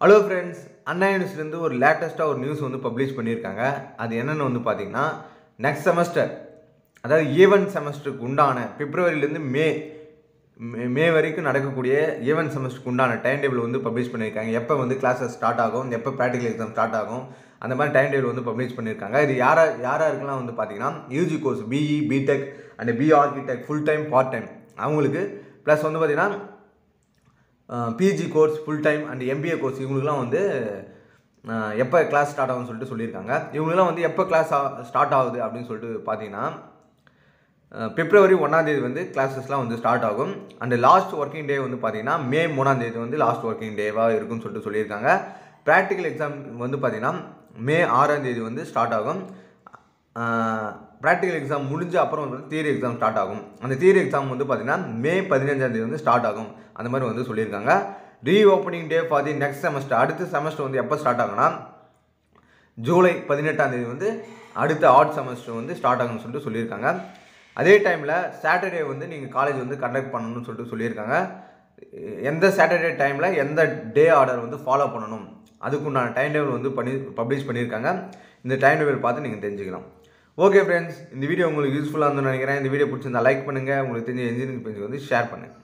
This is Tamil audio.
ஹலோ ஃப்ரெண்ட்ஸ், அண்ணா யூனிவர்சிட்டிலேருந்து ஒரு லேட்டஸ்ட்டாக ஒரு நியூஸ் வந்து பப்ளிஷ் பண்ணியிருக்காங்க. அது என்னென்னு வந்து பார்த்தீங்கன்னா, நெக்ஸ்ட் செமஸ்டர், அதாவது ஈவென்ட் செமஸ்டருக்கு உண்டான பிப்ரவரியிலேருந்து மே வரைக்கும் நடக்கக்கூடிய ஈவென்ட் செமஸ்டருக்கு உண்டான டைம் டேபிள் வந்து பப்ளிஷ் பண்ணியிருக்காங்க. எப்போ வந்து கிளாஸஸ் ஸ்டார்ட் ஆகும், எப்போ ப்ராக்டிகல் எக்ஸாம் ஸ்டார்ட் ஆகும், அந்த மாதிரி டைம் டேபிள் வந்து பப்ளிஷ் பண்ணியிருக்காங்க. இது யாராருக்கெல்லாம் வந்து பார்த்தீங்கன்னா, UG course BE, BTech and B architect full time part time அவங்களுக்கு, ப்ளஸ் வந்து பார்த்தீங்கன்னா PG course full time and MBA course இவங்களுக்குலாம் வந்து எப்போ கிளாஸ் ஸ்டார்ட் ஆகும்னு சொல்லிட்டு சொல்லியிருக்காங்க. இவங்களுக்குலாம் வந்து எப்போ கிளாஸ் ஸ்டார்ட் ஆகுது அப்படின்னு சொல்லிட்டு பார்த்தீங்கன்னா, பிப்ரவரி 1 வந்து கிளாஸஸ்லாம் வந்து ஸ்டார்ட் ஆகும். அண்ட் லாஸ்ட் ஒர்க்கிங் டே வந்து பார்த்தீங்கன்னா மே 3 வந்து லாஸ்ட் ஒர்க்கிங் டேவாக இருக்குன்னு சொல்லிட்டு சொல்லியிருக்காங்க. ப்ராக்டிக்கல் எக்ஸாம் வந்து பார்த்தீங்கன்னா மே 6 வந்து ஸ்டார்ட் ஆகும். ப்ராக்டிக்கல் எக்ஸாம் முடிஞ்ச அப்புறம் வந்து தியரி எக்ஸாம் ஸ்டார்ட் ஆகும். அந்த தியரி எக்ஸாம் வந்து பார்த்தீங்கன்னா மே 15 வந்து ஸ்டார்ட் ஆகும். அந்த மாதிரி வந்து சொல்லியிருக்காங்க. Reopening day for the next semester, அடுத்த செமஸ்டர் வந்து எப்போ ஸ்டார்ட் ஆகும்னா ஜூலை 18 வந்து அடுத்த ஆட் செமஸ்டர் வந்து ஸ்டார்ட் ஆகும்னு சொல்லிட்டு சொல்லியிருக்காங்க. அதே டைமில் சாட்டர்டே வந்து நீங்கள் காலேஜ் வந்து கண்டக்ட் பண்ணணும்னு சொல்லிட்டு சொல்லியிருக்காங்க. எந்த சாட்டர்டே டைமில் எந்த டே ஆர்டர் வந்து ஃபாலோ பண்ணணும் அதுக்குண்டான டைம் டேபிள் வந்து பப்ளிஷ் பண்ணியிருக்காங்க. இந்த டைம் டேபிள் பார்த்து நீங்கள் தெரிஞ்சுக்கலாம். ஓகே ஃப்ரெண்ட்ஸ், இந்த வீடியோ உங்களுக்கு யூஸ்ஃபுல்லாக இருந்துன்னு நினைக்கிறேன். இந்த வீடியோ பிடிச்சிருந்தா லைக் பண்ணுங்கள். உங்களுக்கு தெரிஞ்ச இன்ஜினியரிங் ஃப்ரெண்ட்ஸ்க்கு வந்து ஷேர் பண்ணுங்கள்.